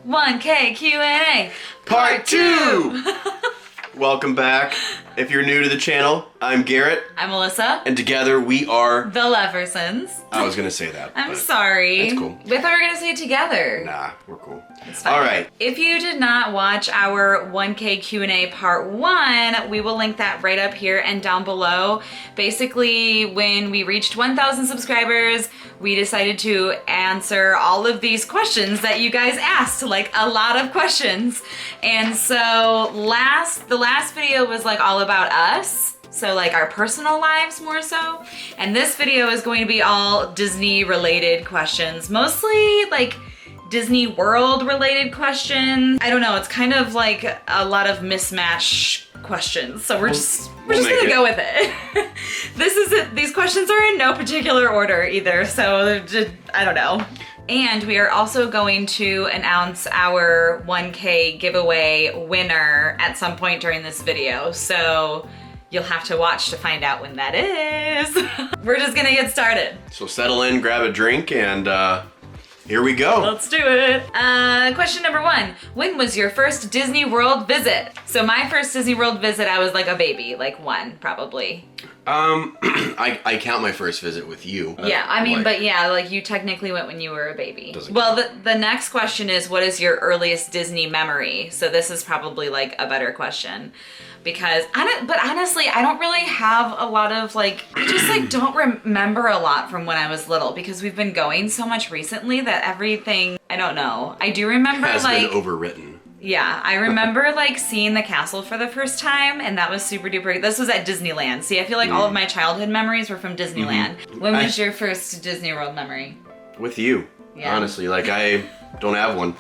1K Q&A Part 2! Welcome back. If you're new to the channel, I'm Garrett. I'm Melissa. And together we are... The Leffersons. I was going to say that. I'm sorry. That's cool. We thought we were going to say it together. Nah, we're cool. It's fine. All right. If you did not watch our 1K Q&A Part 1, we will link that right up here and down below. Basically, when we reached 1,000 subscribers, we decided to answer all of these questions that you guys asked, like a lot of questions. And so the last video was like all about us. So like our personal lives more so. And this video is going to be all Disney related questions, mostly like Disney World related questions. I don't know, it's kind of like a lot of mismatch questions. So we're just gonna go with it. This is it. These questions are in no particular order either. So just, I don't know. And we are also going to announce our 1K giveaway winner at some point during this video. So you'll have to watch to find out when that is. We're just gonna get started. So settle in, grab a drink, and here we go. Let's do it. Question number 1. When was your first Disney World visit? So my first Disney World visit, I was like a baby, like 1 probably. I count my first visit with you. Yeah, I mean, but yeah, like you technically went when you were a baby. Doesn't Well, the next question is, what is your earliest Disney memory? So this is probably like a better question. Because, but honestly, I don't really have a lot of like, I just like don't remember a lot from when I was little because we've been going so much recently that everything, I don't know. I do remember has like- been overwritten. Yeah, I remember like seeing the castle for the first time and that was super duper, this was at Disneyland. See, I feel like all of my childhood memories were from Disneyland. When was your first Disney World memory? With you, Yeah. honestly. Like I don't have one.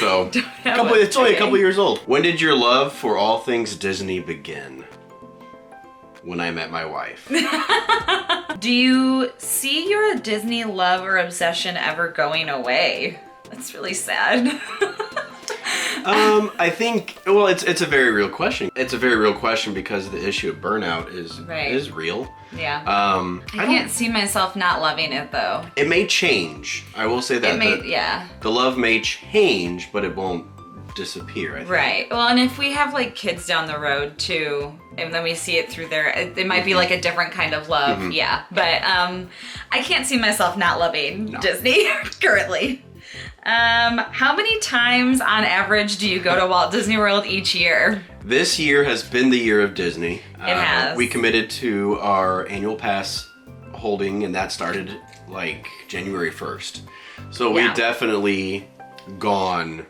So, have it's only a couple years old. When did your love for all things Disney begin? When I met my wife. Do you see your Disney love or obsession ever going away? That's really sad. I think, well, it's a very real question. It's a very real question because the issue of burnout is real. Yeah. I can't see myself not loving it though. It may change. I will say that. Yeah. The love may change, but it won't disappear, I think. Right. Well, and if we have like kids down the road too, and then we see it through there, it might be like a different kind of love. Yeah. But I can't see myself not loving Disney currently. How many times on average do you go to Walt Disney World each year? This year has been the year of Disney. It has. We committed to our annual pass holding, and that started like January 1st. So we've definitely gone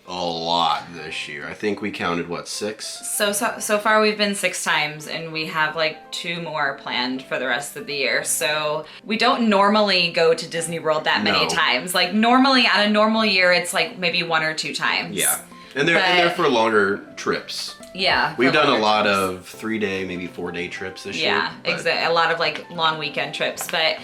a lot this year. I think we counted, what, 6? So far we've been 6 times and we have like 2 more planned for the rest of the year. So we don't normally go to Disney World that many times. Like normally on a normal year, it's like maybe 1 or 2 times. Yeah. And they're for longer trips. Yeah. We've done a lot of 3-day, maybe 4-day trips this year. Yeah, exactly. A lot of like long weekend trips. But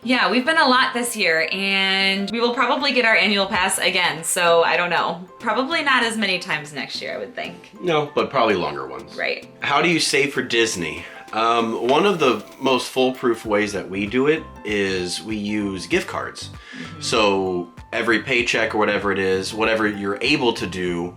yeah, we've been a lot this year and we will probably get our annual pass again. So I don't know. Probably not as many times next year, I would think. No, but probably longer ones. Right. How do you save for Disney? One of the most foolproof ways that we do it is we use gift cards. So every paycheck or whatever it is, whatever you're able to do,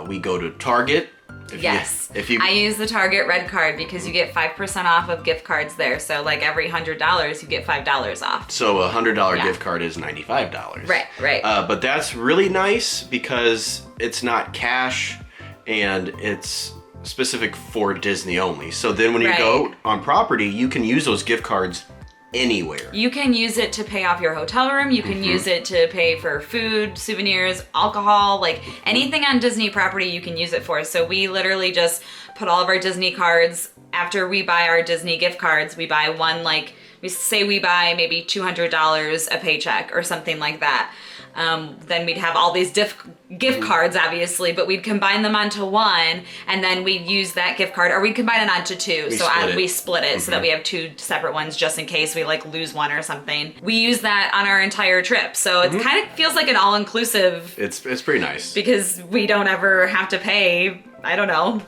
we go to Target. I use the Target Red Card because you get 5% off of gift cards there. So like every $100, you get $5 off. So a $100 gift card is $95. Right. But that's really nice because it's not cash and it's specific for Disney only. So then when you go on property, you can use those gift cards anywhere. You can use it to pay off your hotel room. You can use it to pay for food, souvenirs, alcohol, like anything on Disney property you can use it for. So we literally just put all of our Disney cards, after we buy our Disney gift cards, we buy one, like we say we buy maybe $200 a paycheck or something like that. Then we'd have all these gift cards, obviously, but we'd combine them onto one, and then we'd use that gift card, or we'd combine it onto 2. We split it so that we have 2 separate ones just in case we like lose one or something. We use that on our entire trip, so it kind of feels like an all-inclusive. It's pretty nice because we don't ever have to pay. I don't know.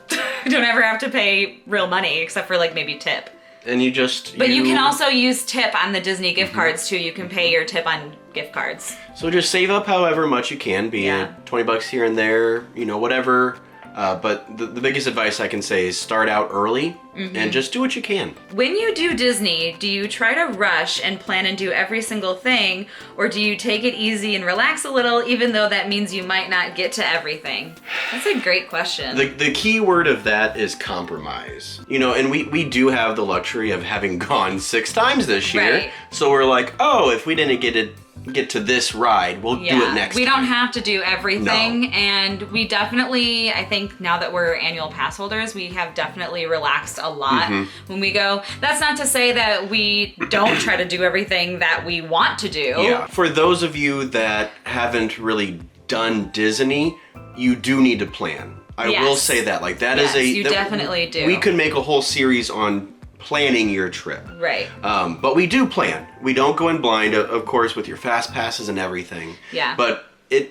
We don't ever have to pay real money except for like maybe tip. And you just... But you can also use tip on the Disney gift cards too. You can pay your tip on gift cards. So just save up however much you can, be it 20 bucks here and there, whatever. But the biggest advice I can say is start out early and just do what you can. When you do Disney, do you try to rush and plan and do every single thing, or do you take it easy and relax a little, even though that means you might not get to everything? That's a great question. The key word of that is compromise. And we do have the luxury of having gone 6 times this year. Right. So we're like, oh, if we didn't get to this ride, we'll do it next time. We don't have to do everything. No. And we definitely, I think now that we're annual pass holders, we have definitely relaxed a lot when we go. That's not to say that we don't try to do everything that we want to do. Yeah. For those of you that haven't really done Disney, you do need to plan. I will say that. Like that is you definitely do. We could make a whole series on planning your trip. Right. But we do plan. We don't go in blind, of course, with your fast passes and everything. Yeah. But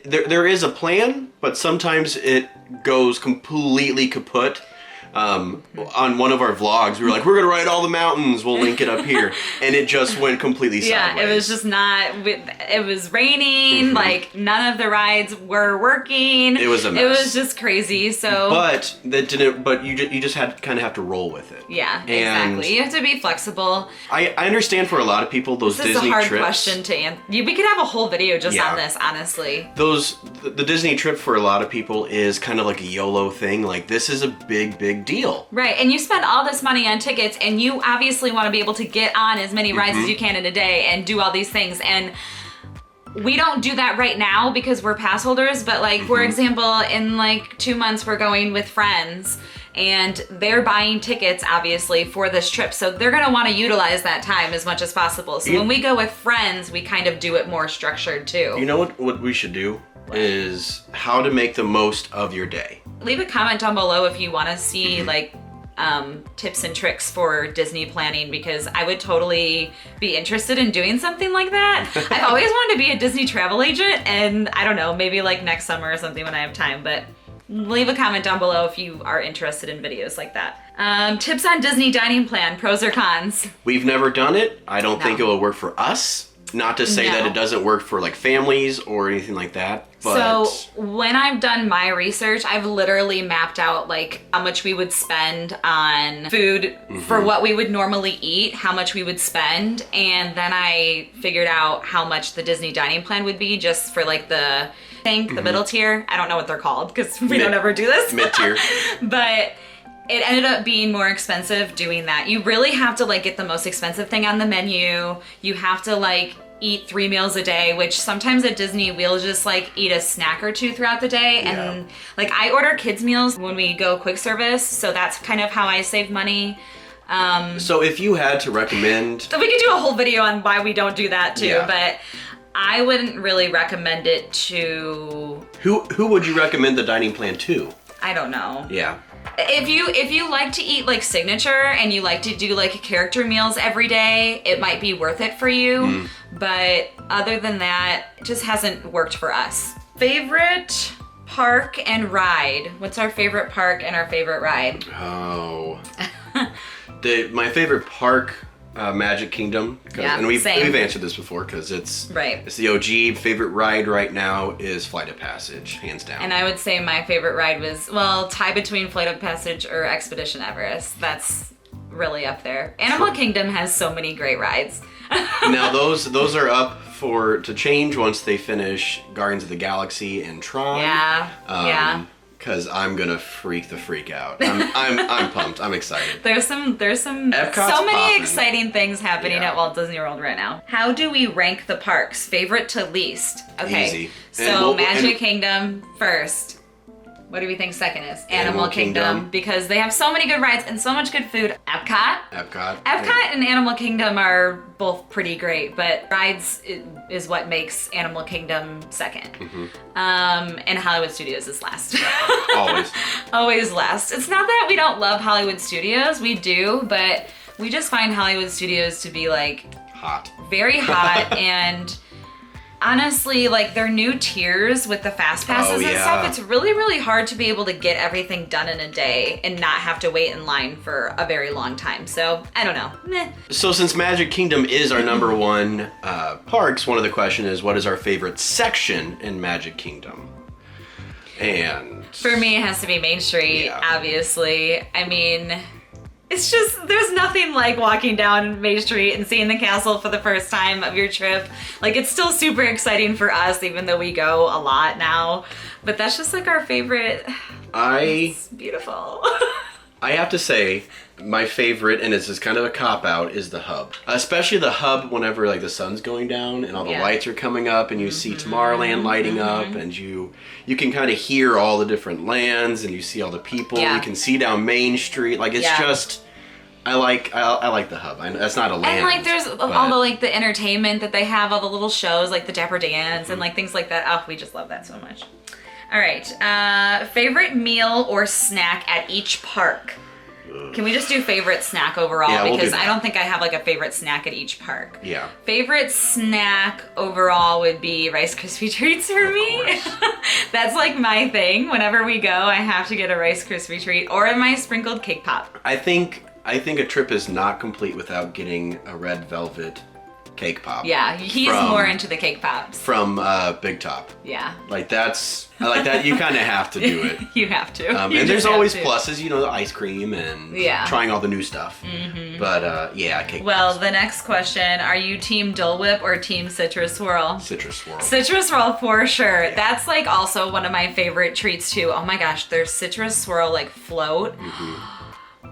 there is a plan, but sometimes it goes completely kaput. On one of our vlogs, we were like, we're gonna ride all the mountains, we'll link it up here. And it just went completely sideways. Yeah, it was just not, it was raining, like none of the rides were working. It was a mess. It was just crazy, so. But you just kind of have to roll with it. Yeah, And exactly. You have to be flexible. I understand for a lot of people, those This is Disney a hard trips. question to answer. We could have a whole video just on this, honestly. The Disney trip for a lot of people is kind of like a YOLO thing. Like, this is a big deal. Right, and you spend all this money on tickets, and you obviously want to be able to get on as many rides as you can in a day and do all these things. And we don't do that right now because we're pass holders, but like, for example, in like 2 months, we're going with friends. And they're buying tickets, obviously, for this trip. So they're gonna wanna utilize that time as much as possible. So when we go with friends, we kind of do it more structured too. You know what we should do is how to make the most of your day. Leave a comment down below if you wanna see like tips and tricks for Disney planning, because I would totally be interested in doing something like that. I've always wanted to be a Disney travel agent, and I don't know, maybe like next summer or something when I have time, but leave a comment down below if you are interested in videos like that. Tips on Disney dining plan, pros or cons? We've never done it. I don't think it will work for us. Not to say that it doesn't work for like families or anything like that. But so when I've done my research, I've literally mapped out like how much we would spend on food for what we would normally eat, how much we would spend, and then I figured out how much the Disney dining plan would be just for like the middle tier. I don't know what they're called because we don't ever do this. Mid-tier. But it ended up being more expensive doing that. You really have to like get the most expensive thing on the menu. You have to like eat 3 meals a day, which sometimes at Disney we'll just like eat a snack or 2 throughout the day. And like I order kids meals when we go quick service, so that's kind of how I save money. So if you had to recommend, So we could do a whole video on why we don't do that too, but I wouldn't really recommend it to... Who would you recommend the dining plan to? I don't know. Yeah. If you like to eat like signature and you like to do like character meals every day, it might be worth it for you. But other than that, it just hasn't worked for us. Favorite park and ride. What's our favorite park and our favorite ride? Oh. My favorite park, Magic Kingdom. And we've answered this before because it's the OG. Favorite ride right now is Flight of Passage, hands down. And I would say my favorite ride was, well, tie between Flight of Passage or Expedition Everest. That's really up there. Animal Kingdom has so many great rides. Now those are up to change once they finish Guardians of the Galaxy and Tron. Yeah. Because I'm gonna freak out. I'm pumped. I'm excited. There's some Epcot's so many poppin'. exciting things happening at Walt Disney World right now. How do we rank the parks, favorite to least? Okay, Easy. So Magic Kingdom first. What do we think second is? Animal Kingdom, because they have so many good rides and so much good food. Epcot and Animal Kingdom are both pretty great, but rides is what makes Animal Kingdom second. And Hollywood Studios is last. Always. Always last. It's not that we don't love Hollywood Studios, we do, but we just find Hollywood Studios to be like hot. Very hot and honestly, like their new tiers with the fast passes and stuff, it's really, really hard to be able to get everything done in a day and not have to wait in line for a very long time. So I don't know. Meh. So since Magic Kingdom is our number one parks, one of the questions is, what is our favorite section in Magic Kingdom? And for me, it has to be Main Street, obviously. I mean, it's just, there's nothing like walking down Main Street and seeing the castle for the first time of your trip. Like, it's still super exciting for us, even though we go a lot now. But that's just like our favorite. It's beautiful. I have to say, my favorite, and it's just kind of a cop-out, is the hub. Especially the hub whenever like the sun's going down and all the lights are coming up and you see Tomorrowland lighting up and you can kind of hear all the different lands and you see all the people. You can see down Main Street. Like, it's just... I like the hub. That's not a land. And like there's all the like the entertainment that they have, all the little shows like the Dapper Dance and like things like that. Oh, we just love that so much. All right, favorite meal or snack at each park? Can we just do favorite snack overall? Yeah, because I don't think I have like a favorite snack at each park. Yeah. Favorite snack overall would be Rice Krispie treats for me. That's like my thing. Whenever we go, I have to get a Rice Krispie treat or my sprinkled cake pop. I think a trip is not complete without getting a red velvet cake pop. Yeah, he's more into the cake pops. From Big Top. Yeah. Like I like that. You kind of have to do it. You have to. And there's always pluses, you know, the ice cream and trying all the new stuff. But cake pops. The next question, are you team Dole Whip or team Citrus Swirl? Citrus Swirl. Citrus Swirl for sure. Yeah. That's like also one of my favorite treats too. Oh my gosh, there's Citrus Swirl like float.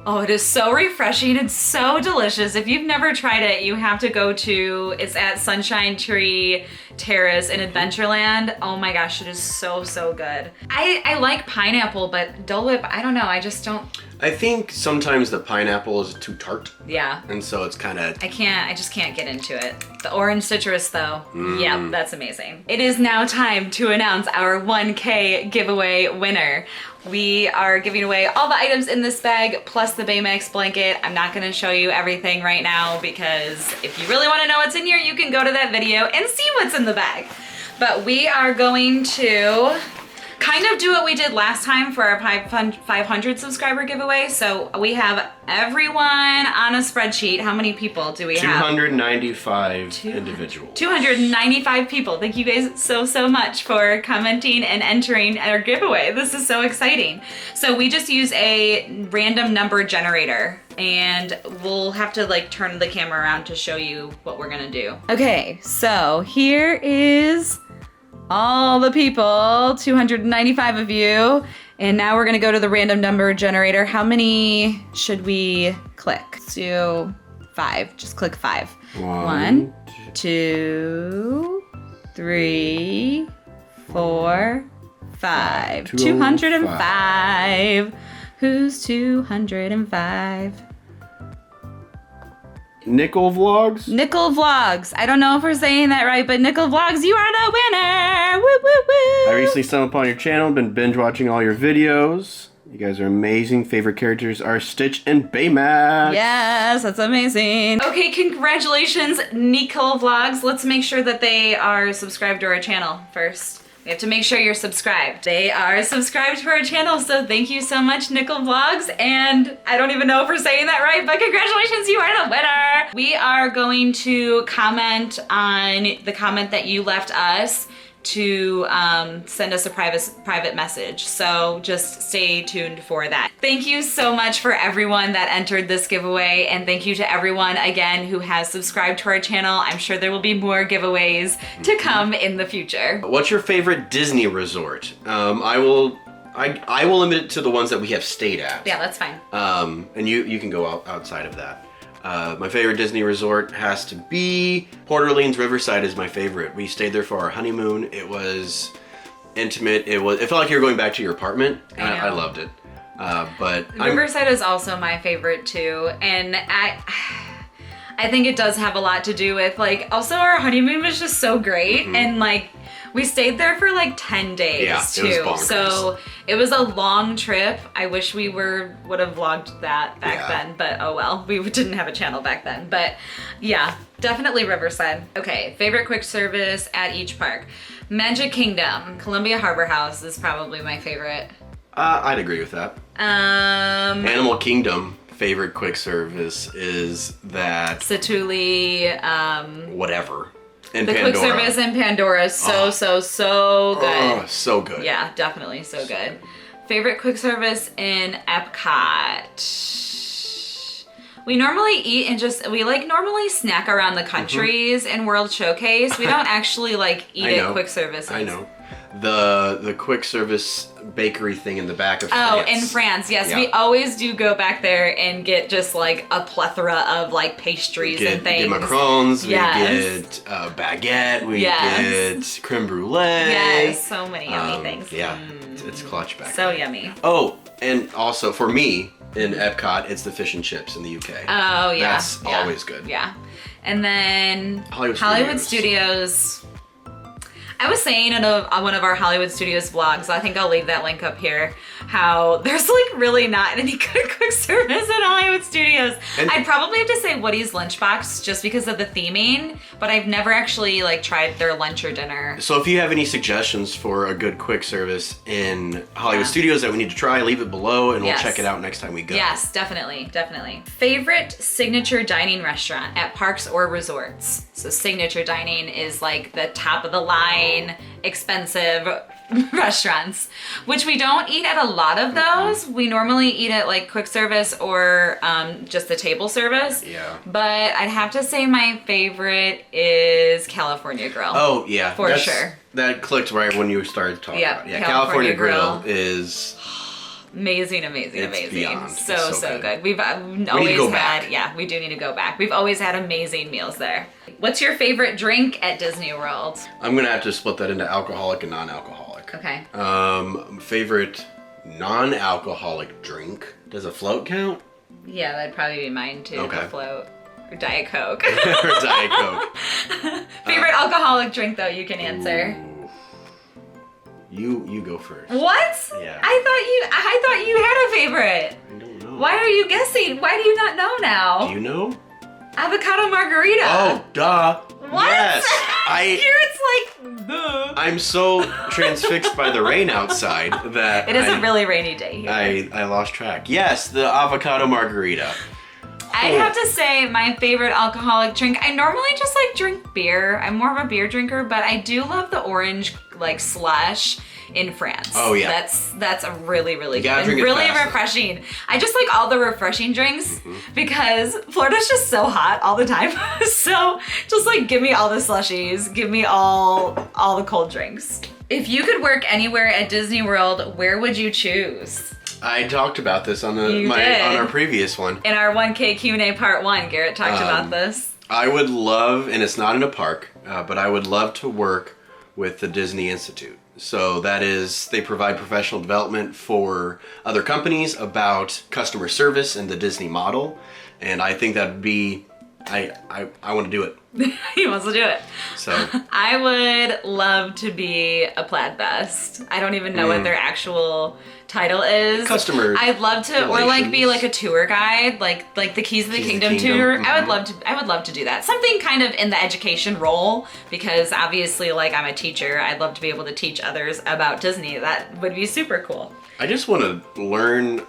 Oh, it is so refreshing. It's so delicious. If you've never tried it, you have to go to, it's at Sunshine Tree Terrace in Adventureland. Oh my gosh, it is so, so good. I like pineapple, but Dole Whip, I don't know. I just don't. I think sometimes the pineapple is too tart. Yeah. And so it's kind of... I just can't get into it. The orange citrus though, yep, that's amazing. It is now time to announce our 1K giveaway winner. We are giving away all the items in this bag, plus the Baymax blanket. I'm not gonna show you everything right now because if you really wanna know what's in here, you can go to that video and see what's in the bag. But we are going to kind of do what we did last time for our 500 subscriber giveaway. So we have everyone on a spreadsheet. How many people do we have? 295 individuals. 295 people. Thank you guys so, so much for commenting and entering our giveaway. This is so exciting. So we just use a random number generator and we'll have to like turn the camera around to show you what we're gonna do. Okay, so here is all the people, 295 of you. And now we're gonna go to the random number generator. How many should we click? Let's do 5, just click 5. 1, 2, 3, 4, 5. 205. Who's 205? Nickel Vlogs? Nickel Vlogs. I don't know if we're saying that right, but Nickel Vlogs, you are the winner! Woo, woo, woo! I recently stumbled upon your channel, been binge watching all your videos. You guys are amazing. Favorite characters are Stitch and Baymax. Yes, that's amazing. Okay, congratulations, Nickel Vlogs. Let's make sure that they are subscribed to our channel first. We have to make sure you're subscribed. They are subscribed to our channel, so thank you so much, Nickel Vlogs. And I don't even know if we're saying that right, but congratulations, you are the winner. We are going to comment on the comment that you left us to send us a private message. So just stay tuned for that. Thank you so much for everyone that entered this giveaway, and thank you to everyone again who has subscribed to our channel. I'm sure there will be more giveaways to come in the future. What's your favorite Disney resort? I will limit it to the ones that we have stayed at. Yeah, that's fine. And you can go outside of that. My favorite Disney resort has to be Port Orleans. Riverside is my favorite. We stayed there for our honeymoon. It was intimate. It felt like you were going back to your apartment. And I loved it. But Riverside is also my favorite too. And I think it does have a lot to do with like, also our honeymoon was just so great. And like, We stayed there for like 10 days Yeah, too. it was bonkers. So it was a long trip. I wish we would have vlogged that back then, but oh well. We didn't have a channel back then. But yeah, definitely Riverside. Okay, favorite quick service at each park. Magic Kingdom, Columbia Harbor House is probably my favorite. I'd agree with that. Animal Kingdom, favorite quick service is that Satuli, whatever. And the quick service in Pandora is so good. Oh, so good. Yeah, definitely so good. Favorite quick service in Epcot. We normally eat and we like normally snack around the countries in World Showcase. We don't actually like eat at quick services. I know. The quick service bakery thing in the back of France. Oh, in France, yes. We always do go back there and get just like a plethora of like pastries and things. We get macarons, we get baguette, we get creme brulee. Yes, so many yummy things. Yeah, it's clutch back so there. Yummy. Oh, and also for me, in Epcot, it's the fish and chips in the UK. Oh, yeah. That's always good. Yeah. And then Hollywood Studios. I was saying in one of our Hollywood Studios vlogs, I think I'll leave that link up here, how there's like really not any good quick service in Hollywood Studios. And I'd probably have to say Woody's Lunchbox just because of the theming, but I've never actually like tried their lunch or dinner. So if you have any suggestions for a good quick service in Hollywood Studios that we need to try, leave it below and we'll check it out next time we go. Yes, definitely, definitely. Favorite signature dining restaurant at parks or resorts? So signature dining is like the top of the line, expensive restaurants, which we don't eat at a lot of those. We normally eat at like quick service or just the table service. Yeah. But I'd have to say my favorite is California Grill. Oh, yeah. For sure. That clicked right when you started talking about it. Yeah, California Grill is... Amazing. It's beyond. So good. We've always had, we do need to go back. We've always had amazing meals there. What's your favorite drink at Disney World? I'm gonna have to split that into alcoholic and non-alcoholic. Okay. Favorite non-alcoholic drink. Does a float count? Yeah, that'd probably be mine too. Okay. A float. Or Diet Coke. Or Diet Coke. Favorite alcoholic drink though, you can answer. Ooh. You go first. What? Yeah. I thought you had a favorite. I don't know. Why are you guessing? Why do you not know now? Do you know? Avocado margarita. Oh, duh. What? Yes. Here it's like, duh. I'm so transfixed by the rain outside that It is a really rainy day here. I lost track. Yes, the avocado margarita. I'd have to say my favorite alcoholic drink. I normally just like drink beer. I'm more of a beer drinker, but I do love the orange like slush in France. Oh yeah. That's a really good and drink it really fast, refreshing. I just like all the refreshing drinks because Florida's just so hot all the time. So just like give me all the slushies, give me all the cold drinks. If you could work anywhere at Disney World, where would you choose? I talked about this on our previous one. In our 1K Q&A part 1, Garrett talked about this. I would love, and it's not in a park, but I would love to work with the Disney Institute. So that is, they provide professional development for other companies about customer service and the Disney model. And I think that'd be, I want to do it. He wants to do it. So I would love to be a plaid vest. I don't even know what their actual title is. Customer I'd love to, or like be like a tour guide, like the Keys of the Kingdom tour. I would love to do that. Something kind of in the education role, because obviously like I'm a teacher. I'd love to be able to teach others about Disney. That would be super cool. I just want to learn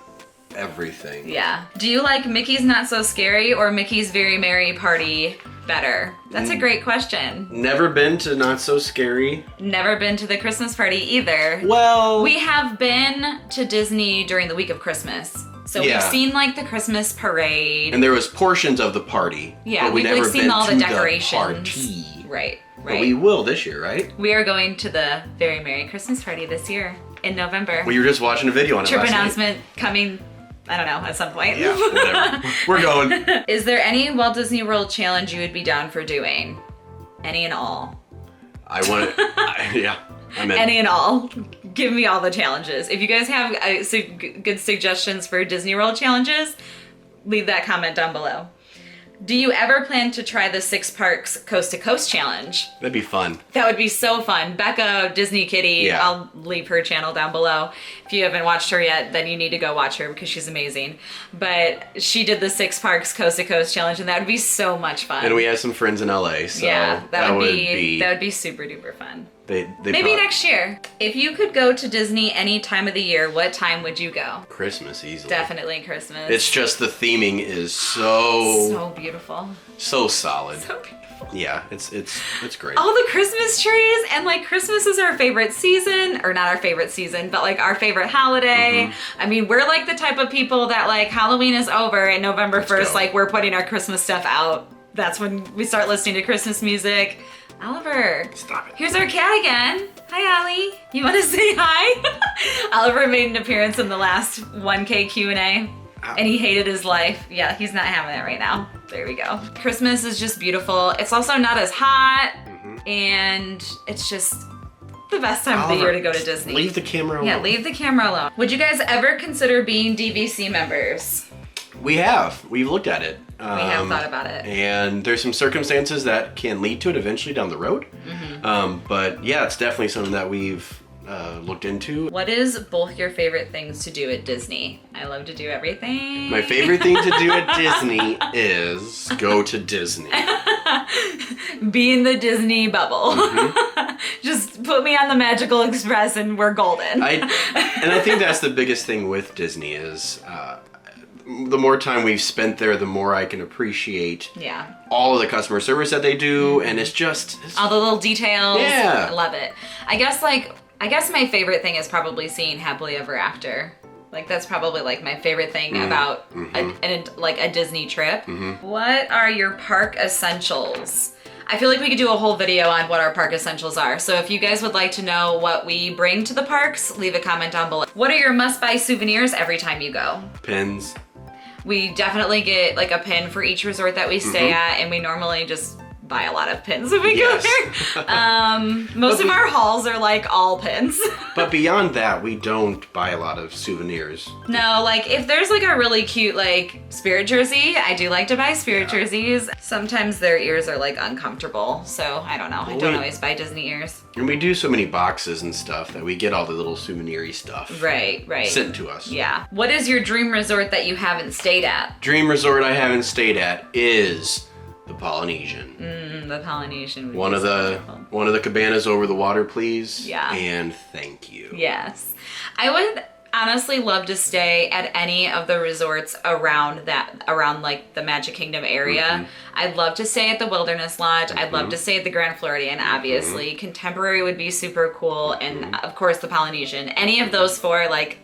everything. Yeah. Do you like Mickey's Not So Scary or Mickey's Very Merry Party better? That's a great question. Never been to Not So Scary. Never been to the Christmas party either. Well, we have been to Disney during the week of Christmas. So we've seen like the Christmas parade. And there was portions of the party. Yeah, but we've like seen all the decorations. The party. Right. But we will this year, right? We are going to the Very Merry Christmas party this year in November. Well, you were just watching a video on it Trip last announcement coming, I don't know, at some point. Yeah, whatever. We're going. Is there any Walt Disney World challenge you would be down for doing? Any and all. I want it. Yeah, I'm in. Any and all. Give me all the challenges. If you guys have good suggestions for Disney World challenges, leave that comment down below. Do you ever plan to try the 6 Parks Coast to Coast challenge? That'd be fun. That would be so fun. Becca, Disney Kitty, Yeah. I'll leave her channel down below. If you haven't watched her yet, then you need to go watch her because she's amazing. But she did the 6 Parks Coast to Coast challenge, and that would be so much fun. And we have some friends in LA, so yeah, that would be super duper fun. They Maybe next year. If you could go to Disney any time of the year, what time would you go? Christmas easily. Definitely Christmas. It's just the theming is so beautiful. so solid. So beautiful. Yeah, it's great. All the Christmas trees, and like Christmas is our favorite season, or not our favorite season, but like our favorite holiday. I mean, we're like the type of people that like Halloween is over and November 1st, like we're putting our Christmas stuff out. That's when we start listening to Christmas music. Oliver. Stop it. Here's our cat again. Hi, Ollie. You want to say hi? Oliver made an appearance in the last 1K Q&A, and he hated his life. Yeah, he's not having it right now. There we go. Christmas is just beautiful. It's also not as hot, and it's just the best time of the year to go to Disney. Leave the camera alone. Yeah, leave the camera alone. Would you guys ever consider being DVC members? We have. We've looked at it. We have thought about it. And there's some circumstances that can lead to it eventually down the road. But yeah, it's definitely something that we've looked into. What is both your favorite things to do at Disney? I love to do everything. My favorite thing to do at Disney is go to Disney. Be in the Disney bubble. Just put me on the Magical Express and we're golden. I think that's the biggest thing with Disney is the more time we've spent there, the more I can appreciate all of the customer service that they do, and it's all the little details. Yeah. I love it. I guess my favorite thing is probably seeing Happily Ever After. Like that's probably like my favorite thing about a Disney trip. What are your park essentials? I feel like we could do a whole video on what our park essentials are. So if you guys would like to know what we bring to the parks, leave a comment down below. What are your must-buy souvenirs every time you go? Pins. We definitely get like a pin for each resort that we stay at, and we normally just buy a lot of pins when we go there. Most of our hauls are like all pins. But beyond that, we don't buy a lot of souvenirs. No, like if there's like a really cute like Spirit jersey, I do like to buy Spirit jerseys. Sometimes their ears are like uncomfortable, so I don't know. I don't always buy Disney ears. And we do so many boxes and stuff that we get all the little souvenir-y stuff. Right. Sent to us. Yeah. What is your dream resort that you haven't stayed at? Dream resort I haven't stayed at is the Polynesian. The Polynesian. Would one be of so the beautiful. one of the cabanas over the water, please. Yeah. And thank you. Yes. I would honestly love to stay at any of the resorts around like the Magic Kingdom area. I'd love to stay at the Wilderness Lodge. I'd love to stay at the Grand Floridian, obviously. Contemporary would be super cool. And of course the Polynesian. Any of those 4, like,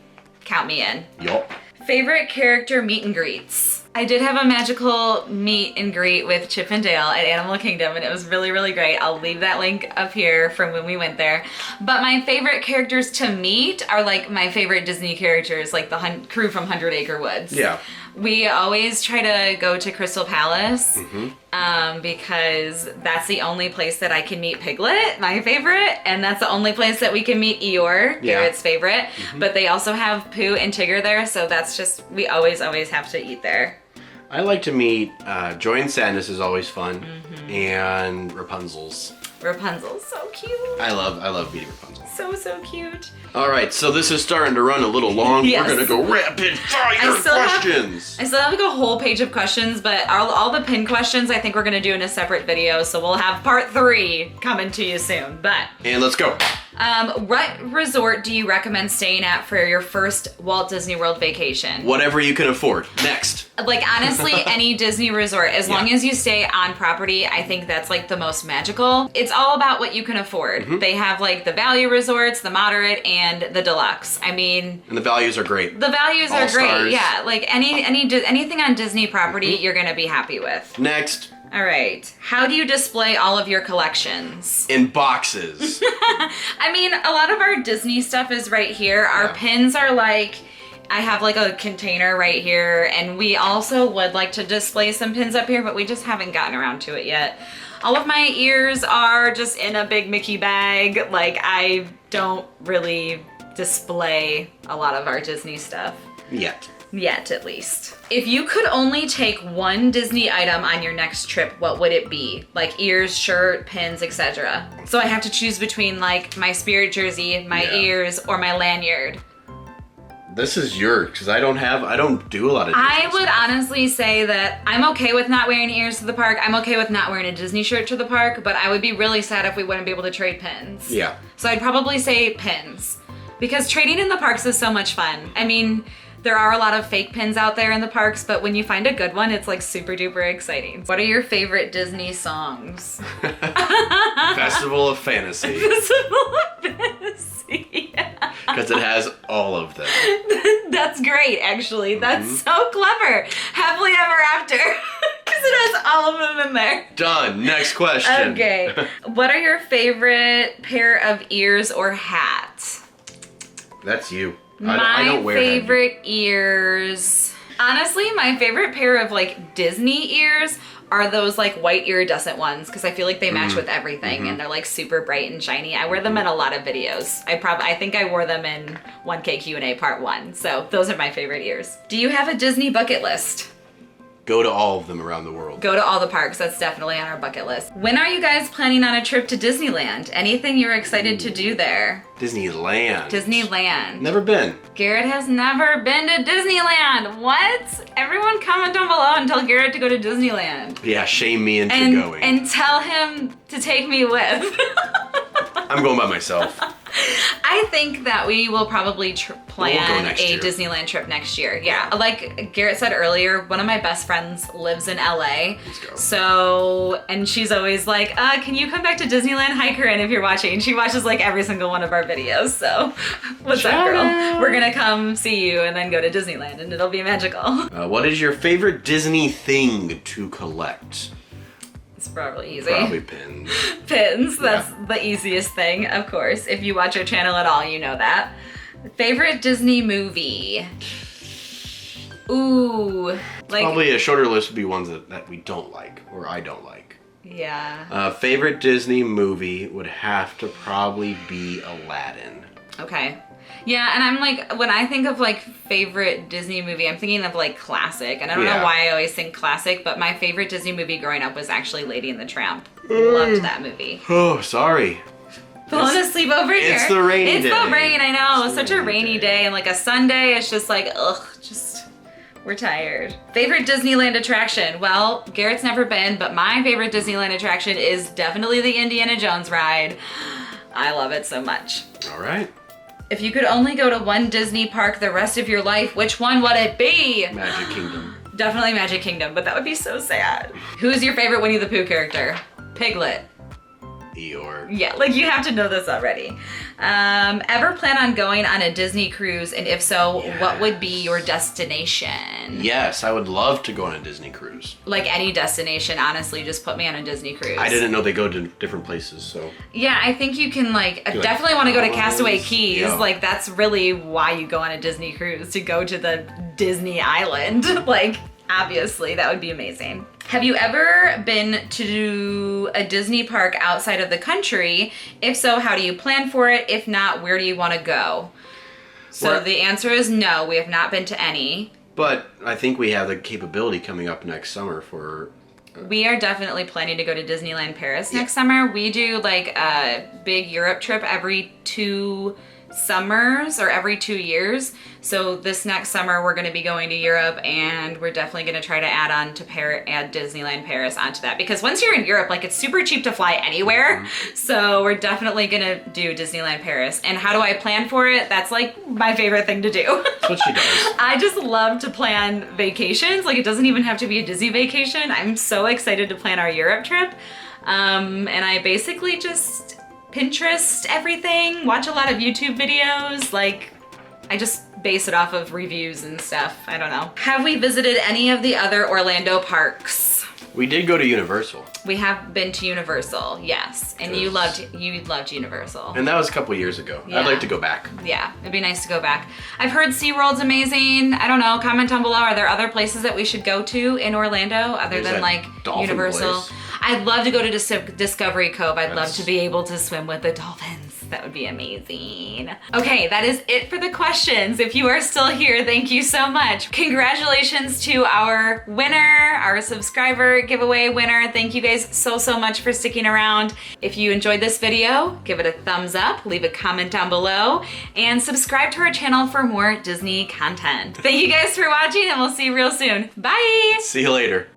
count me in. Yup. Favorite character meet and greets? I did have a magical meet and greet with Chip and Dale at Animal Kingdom, and it was really, really great. I'll leave that link up here from when we went there. But my favorite characters to meet are like my favorite Disney characters, like the crew from 100 Acre Woods. Yeah. We always try to go to Crystal Palace because that's the only place that I can meet Piglet, my favorite, and that's the only place that we can meet Eeyore, Garrett's favorite. But they also have Pooh and Tigger there, so that's just, we always have to eat there. I like to meet Joy and Sadness is always fun, and Rapunzel's. Rapunzel's so cute. I love meeting Rapunzel. So cute. All right, so this is starting to run a little long. Yes. We're gonna go rapid fire questions. I still have like a whole page of questions, but all the pin questions I think we're gonna do in a separate video, so we'll have part 3 coming to you soon. And let's go. What resort do you recommend staying at for your first Walt Disney World vacation? Whatever you can afford. Next. Like honestly, any Disney resort, as long as you stay on property, I think that's like the most magical. It's all about what you can afford. They have like the value resorts, the moderate, and the deluxe. I mean, and the values are great. The values are great. Stars. Yeah, like anything on Disney property, you're gonna be happy with. Next. All right. How do you display all of your collections? In boxes. I mean, a lot of our Disney stuff is right here. Our pins are like, I have like a container right here, and we also would like to display some pins up here, but we just haven't gotten around to it yet. All of my ears are just in a big Mickey bag. Like, I don't really display a lot of our Disney stuff. Yet. Yet, at least. If you could only take one Disney item on your next trip, what would it be? Like ears, shirt, pins, etc. So I have to choose between like my Spirit jersey, my ears, or my lanyard. This is yours, because I don't do a lot of Disney I would stuff. honestly say that I'm okay with not wearing ears to the park. I'm okay with not wearing a Disney shirt to the park, but I would be really sad if we wouldn't be able to trade pins. Yeah. So I'd probably say pins. Because trading in the parks is so much fun. I mean, there are a lot of fake pins out there in the parks, but when you find a good one, it's like super duper exciting. What are your favorite Disney songs? Festival of Fantasy. Festival of Fantasy. Yeah. Because it has all of them. That's great, actually. That's so clever. Happily Ever After. Because it has all of them in there. Done. Next question. Okay. What are your favorite pair of ears or hats? That's you. I My don't wear favorite ears. Honestly, my favorite pair of like Disney ears are those like white iridescent ones because I feel like they match with everything and they're like super bright and shiny. I wear them in a lot of videos. I think I wore them in 1K Q&A part 1. So those are my favorite ears. Do you have a Disney bucket list? Go to all of them around the world. Go to all the parks. That's definitely on our bucket list. When are you guys planning on a trip to Disneyland? Anything you're excited to do there? Disneyland. Disneyland. Never been. Garrett has never been to Disneyland. What? Everyone comment down below and tell Garrett to go to Disneyland. Yeah, shame me into going. And tell him to take me with. I'm going by myself. I think that we will probably plan next a year. Disneyland trip next year. Yeah, like Garrett said earlier, one of my best friends lives in LA. Let's go. So, and she's always like, can you come back to Disneyland? Hi, Corinne, if you're watching. She watches like every single one of our videos. So, what's up, girl? out. We're gonna come see you and then go to Disneyland and it'll be magical. What is your favorite Disney thing to collect? It's probably easy. Probably pins. Pins, that's the easiest thing, of course. If you watch our channel at all, you know that. Favorite Disney movie? Ooh, like, Probably a shorter list would be ones that we don't like, or I don't like. yeah. Favorite Disney movie would have to probably be Aladdin. Okay. Yeah, and I'm like, when I think of like favorite Disney movie, I'm thinking of like classic. And I don't know why I always think classic, but my favorite Disney movie growing up was actually Lady and the Tramp. Loved that movie. Oh, sorry. Falling asleep over here. It's the rainy It's day. the rain, I know. It's the Such a rainy rainy day. day and like a Sunday, it's just like, ugh, we're tired. Favorite Disneyland attraction? Well, Garrett's never been, but my favorite Disneyland attraction is definitely the Indiana Jones ride. I love it so much. All right. If you could only go to one Disney park the rest of your life, which one would it be? Magic Kingdom. Definitely Magic Kingdom, but that would be so sad. Who's your favorite Winnie the Pooh character? Piglet. Eeyore. Yeah, like you have to know this already. Ever plan on going on a Disney cruise? And if so, what would be your destination? Yes, I would love to go on a Disney cruise. Like any destination, honestly, just put me on a Disney cruise. I didn't know they go to different places, so. Yeah, I think you can like, like definitely want to go to Bahamas, Castaway Keys. yeah. Like that's really why you go on a Disney cruise, to go to the Disney island. Like obviously that would be amazing. Have you ever been to a Disney park outside of the country? If so, how do you plan for it? If not, where do you want to go? So Well- the answer is no, we have not been to any. But I think we have the capability coming up next summer for. We are definitely planning to go to Disneyland Paris next summer. We do like a big Europe trip every 2 summers or every 2 years. So this next summer we're going to be going to Europe, and we're definitely going to try to add Disneyland Paris onto that, because once you're in Europe, like it's super cheap to fly anywhere. So we're definitely going to do Disneyland Paris. And how do I plan for it? That's like my favorite thing to do. That's what she does. I just love to plan vacations. Like it doesn't even have to be a Disney vacation. I'm so excited to plan our Europe trip. And I basically just Pinterest everything, watch a lot of YouTube videos. Like I just base it off of reviews and stuff. I don't know. Have we visited any of the other Orlando parks? We did go to Universal, We have been to Universal, yes. And you loved Universal. and that was a couple years ago. Yeah. I'd like to go back. Yeah, it'd be nice to go back. I've heard SeaWorld's amazing. I don't know, comment down below. Are there other places that we should go to in Orlando other There's than that like dolphin Universal? place. I'd love to go to Discovery Cove. I'd love to be able to swim with the dolphins. That would be amazing. Okay, that is it for the questions. If you are still here, thank you so much. Congratulations to our winner, our subscriber giveaway winner. Thank you guys so much for sticking around. If you enjoyed this video, give it a thumbs up, leave a comment down below, and subscribe to our channel for more Disney content. Thank you guys for watching, and we'll see you real soon. Bye! See you later.